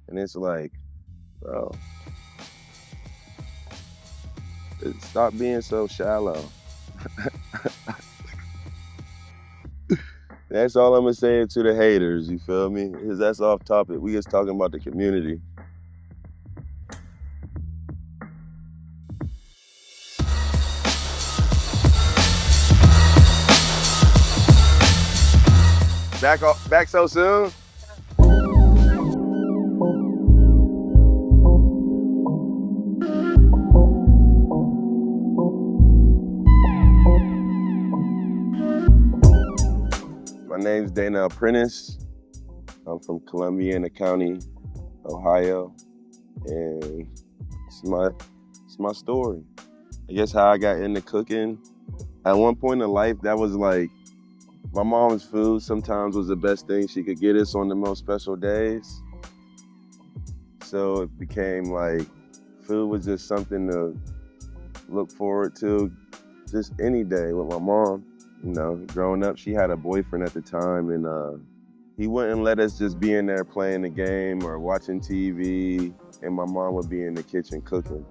And it's like, bro, stop being so shallow. That's all I'm gonna say to the haters, you feel me? Because that's off topic. We just talking about the community. Back so soon? My name's Dana Apprentice. I'm from Columbiana County, Ohio, and it's my story. I guess how I got into cooking. At one point in life, that was like my mom's food sometimes was the best thing she could get us on the most special days. So it became like food was just something to look forward to just any day with my mom. You know, growing up, she had a boyfriend at the time, and he wouldn't let us just be in there playing the game or watching TV, and my mom would be in the kitchen cooking.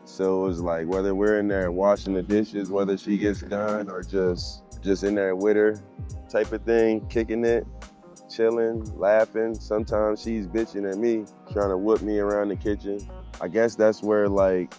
So it was like whether we're in there washing the dishes, whether she gets done or just in there with her type of thing, kicking it, chilling, laughing. Sometimes she's bitching at me, trying to whip me around the kitchen. I guess that's where like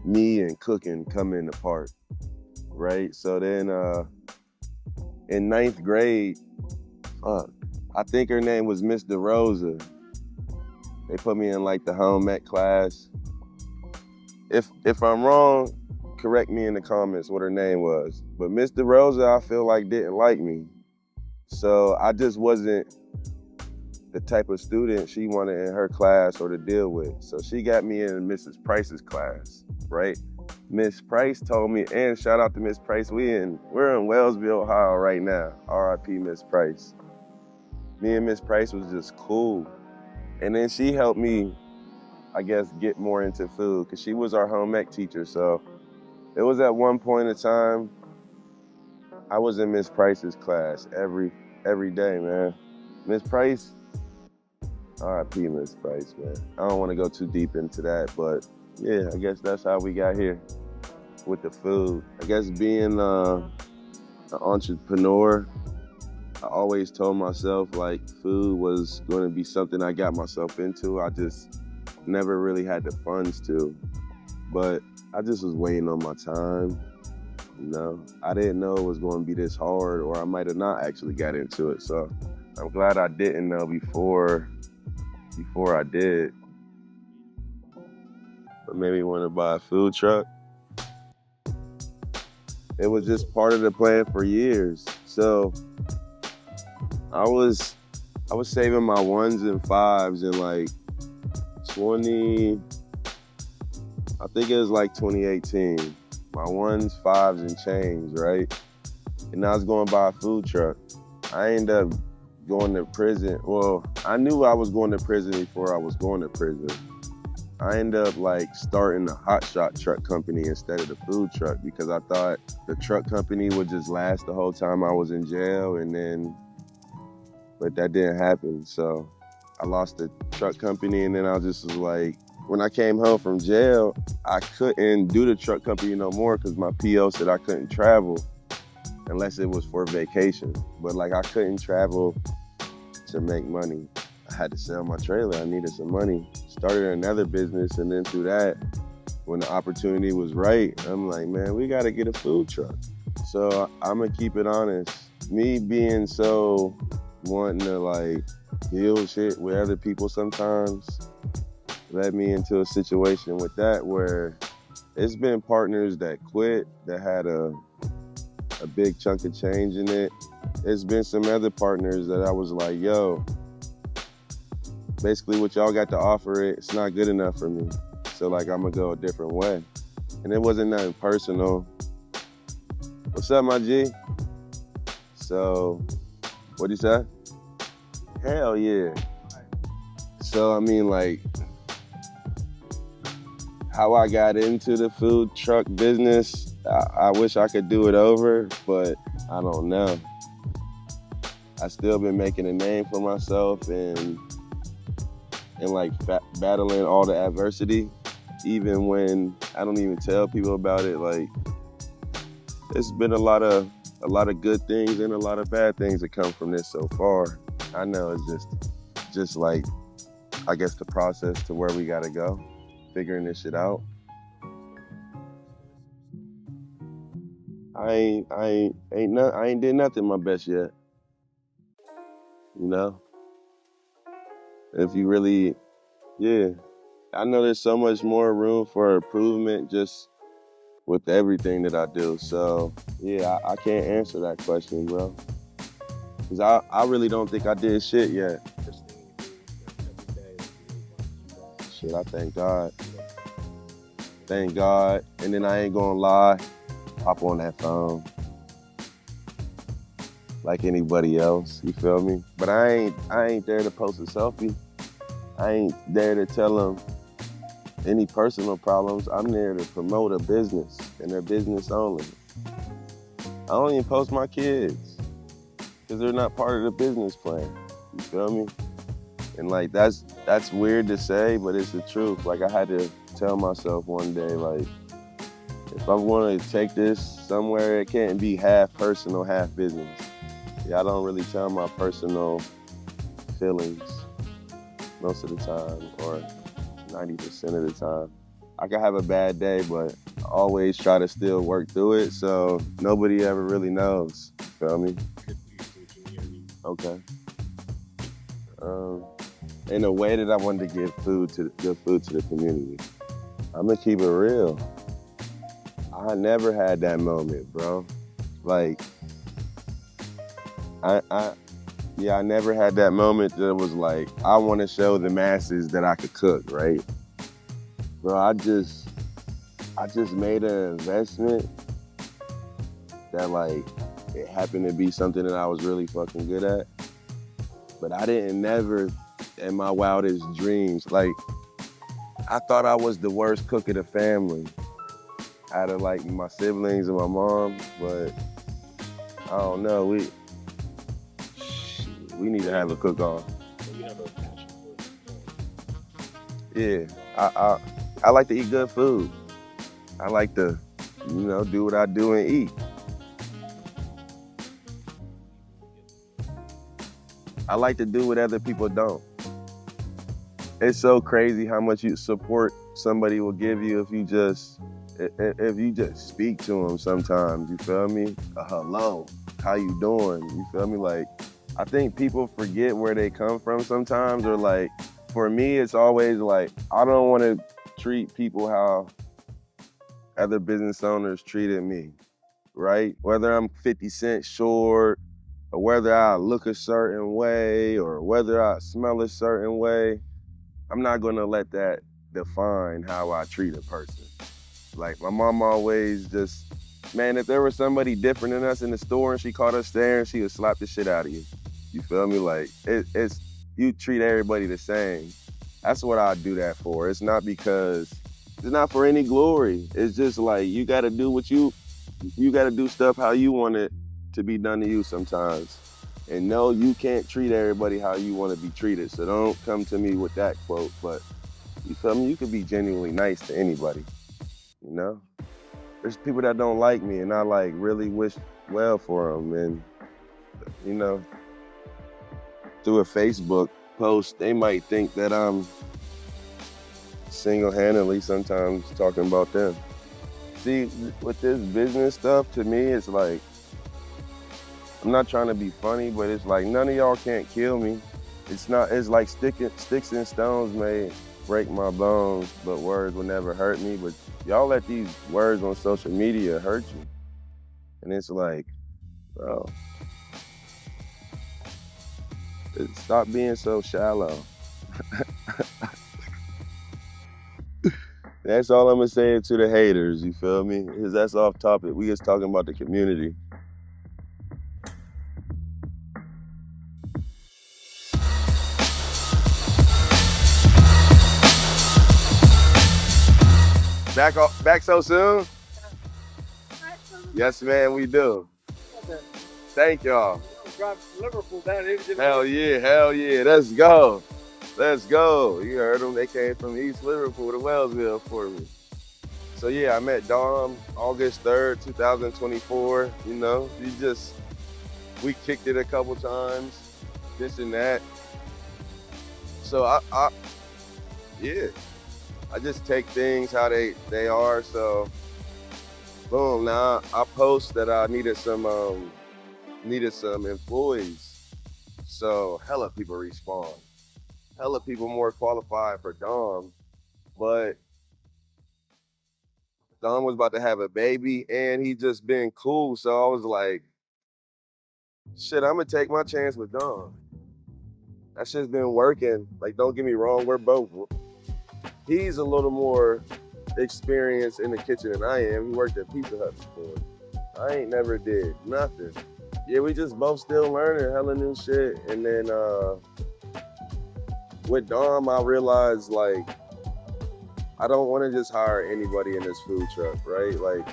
me and cooking come into part, right? So then in ninth grade, I think her name was Miss DeRosa. They put me in like the home ec class. If I'm wrong, correct me in the comments what her name was. But Miss DeRosa, I feel like didn't like me. So I just wasn't the type of student she wanted in her class or to deal with. So she got me in Mrs. Price's class, right? Miss Price told me, and shout out to Miss Price, we're in Wellsville, Ohio right now. R.I.P. Miss Price. Me and Miss Price was just cool. And then she helped me, I guess, get more into food because she was our home ec teacher. So it was at one point in time, I was in Miss Price's class every day, man. Miss Price, R.I.P. Miss Price, man. I don't want to go too deep into that, but yeah, I guess that's how we got here with the food. I guess being an entrepreneur, I always told myself like food was going to be something I got myself into. I just never really had the funds to, but I just was waiting on my time. You know, I didn't know it was going to be this hard, or I might have not actually got into it. So I'm glad I didn't know before I did. But maybe want to buy a food truck. It was just part of the plan for years. So I was saving my ones and fives in like 20, I think it was like 2018. My ones, fives, and change, right? And I was going to buy a food truck. I ended up going to prison. Well, I knew I was going to prison before I was going to prison. I ended up like starting a hotshot truck company instead of the food truck because I thought the truck company would just last the whole time I was in jail, but that didn't happen. So I lost the truck company, and then I just was like, when I came home from jail, I couldn't do the truck company no more because my PO said I couldn't travel unless it was for vacation. But like I couldn't travel to make money. I had to sell my trailer. I needed some money. Started another business, and then through that, when the opportunity was right, I'm like, man, we got to get a food truck. So I'm gonna keep it honest. Me being so wanting to like build shit with other people sometimes led me into a situation with that where it's been partners that quit that had a big chunk of change in it. It's been some other partners that I was like, yo, basically what y'all got to offer, it's not good enough for me. So like I'm gonna go a different way. And it wasn't nothing personal. What's up, my G? So, what'd you say? Hell yeah. So I mean like, how I got into the food truck business, I wish I could do it over, but I don't know. I still been making a name for myself, and and like battling all the adversity, even when I don't even tell people about it. Like, it's been a lot of good things and a lot of bad things that come from this so far. I know it's just like, I guess, the process to where we gotta go, figuring this shit out. I ain't did nothing my best yet. You know, if you really, yeah, I know there's so much more room for improvement just with everything that I do. So yeah, I can't answer that question, bro, because I really don't think I did shit yet. Shit, I thank God, and then I ain't gonna lie, hop on that phone like anybody else. You feel me? But I ain't there to post a selfie. I ain't there to tell them any personal problems. I'm there to promote a business and their business only. I don't even post my kids because they're not part of the business plan. You feel me? And like that's weird to say, but it's the truth. Like, I had to tell myself one day, like, if I want to take this somewhere, it can't be half personal, half business. Yeah, I don't really tell my personal feelings most of the time, or 90% of the time. I can have a bad day, but I always try to still work through it, so nobody ever really knows. Feel me? Okay. Um, in a way that I wanted to give good food to the community. I'm gonna keep it real. I never had that moment, bro. Like, I yeah, I never had that moment that was like, I want to show the masses that I could cook, right? Bro, I just made an investment that, like, it happened to be something that I was really fucking good at. But I didn't never, in my wildest dreams, like, I thought I was the worst cook of the family out of like my siblings and my mom, but I don't know. We need to have a cook off. Yeah, I like to eat good food. I like to, do what I do and eat. I like to do what other people don't. It's so crazy how much you support somebody will give you if you just speak to them sometimes. You feel me? Hello, how you doing? You feel me? Like, I think people forget where they come from sometimes, or like, for me, it's always like, I don't want to treat people how other business owners treated me, right? Whether I'm 50 cents short, or whether I look a certain way, or whether I smell a certain way, I'm not gonna let that define how I treat a person. Like, my mom always just, man, if there was somebody different than us in the store and she caught us staring, she would slap the shit out of you. You feel me? Like, it's you treat everybody the same. That's what I do that for. It's not because it's not for any glory. It's just like, you gotta do you gotta do stuff how you want it to be done to you sometimes. And no, you can't treat everybody how you want to be treated. So don't come to me with that quote. But you feel me? You could be genuinely nice to anybody. You know, there's people that don't like me, and I like really wish well for them. And you know, through a Facebook post, they might think that I'm single-handedly sometimes talking about them. See, with this business stuff, to me, it's like, I'm not trying to be funny, but it's like, none of y'all can't kill me. It's like sticks and stones may break my bones, but words will never hurt me. But y'all let these words on social media hurt you. And it's like, bro, stop being so shallow. That's all I'm gonna say to the haters, you feel me? Because that's off topic. We just talking about the community. Back so soon? Yes, man, we do. Thank y'all. Hell yeah, let's go. Let's go. You heard them. They came from East Liverpool to Wellsville for me. So yeah, I met Dom August 3rd, 2024. You know, we kicked it a couple times, this and that. So yeah, I just take things how they are. So boom, now I post that I needed some employees. So hella people respond. Hella people more qualified for Dom, but Dom was about to have a baby and he just been cool. So I was like, shit, I'm gonna take my chance with Dom. That shit's been working. Like, don't get me wrong, he's a little more experienced in the kitchen than I am. He worked at Pizza Hut before. I ain't never did nothing. Yeah, we just both still learning hella new shit. And then with Dom, I realized like I don't want to just hire anybody in this food truck, right? Like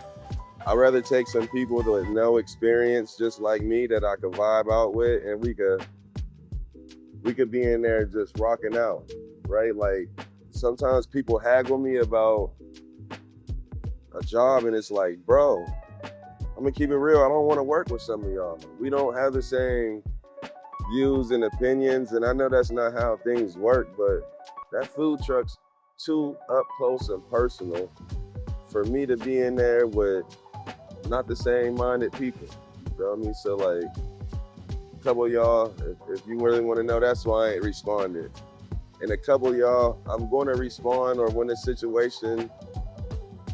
I'd rather take some people with no experience just like me that I could vibe out with, and we could be in there just rocking out, right? Like sometimes people haggle me about a job and it's like, bro, I'm gonna keep it real. I don't want to work with some of y'all. We don't have the same views and opinions, and I know that's not how things work, but that food truck's too up close and personal for me to be in there with not the same minded people. You feel me? So like a couple of y'all, if you really want to know, that's why I ain't responded. And a couple of y'all, I'm going to respond, or when the situation,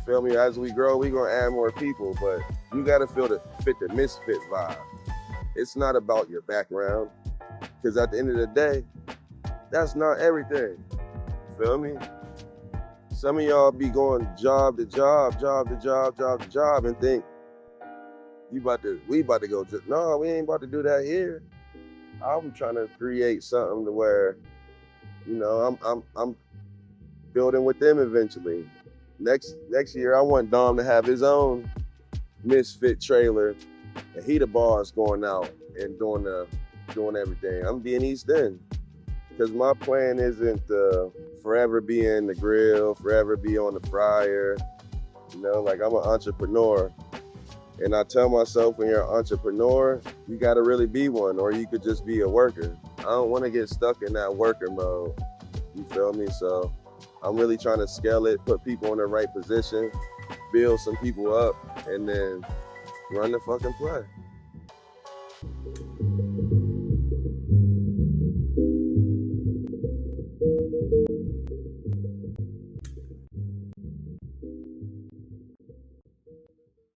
feel me, as we grow, we gonna add more people, but you gotta fit the Misfit vibe. It's not about your background, because at the end of the day, that's not everything. Feel me? Some of y'all be going job to job, and think we about to go. No, we ain't about to do that here. I'm trying to create something to where, you know, I'm building with them eventually. Next year, I want Dom to have his own Misfit trailer, and he the boss going out and doing everything. I'm being East End, because my plan isn't forever be in the grill, forever be on the fryer. You know, like I'm an entrepreneur, and I tell myself, when you're an entrepreneur, you got to really be one, or you could just be a worker. I don't want to get stuck in that worker mode. You feel me? So I'm really trying to scale it, put people in the right position, build some people up, and then run the fucking play.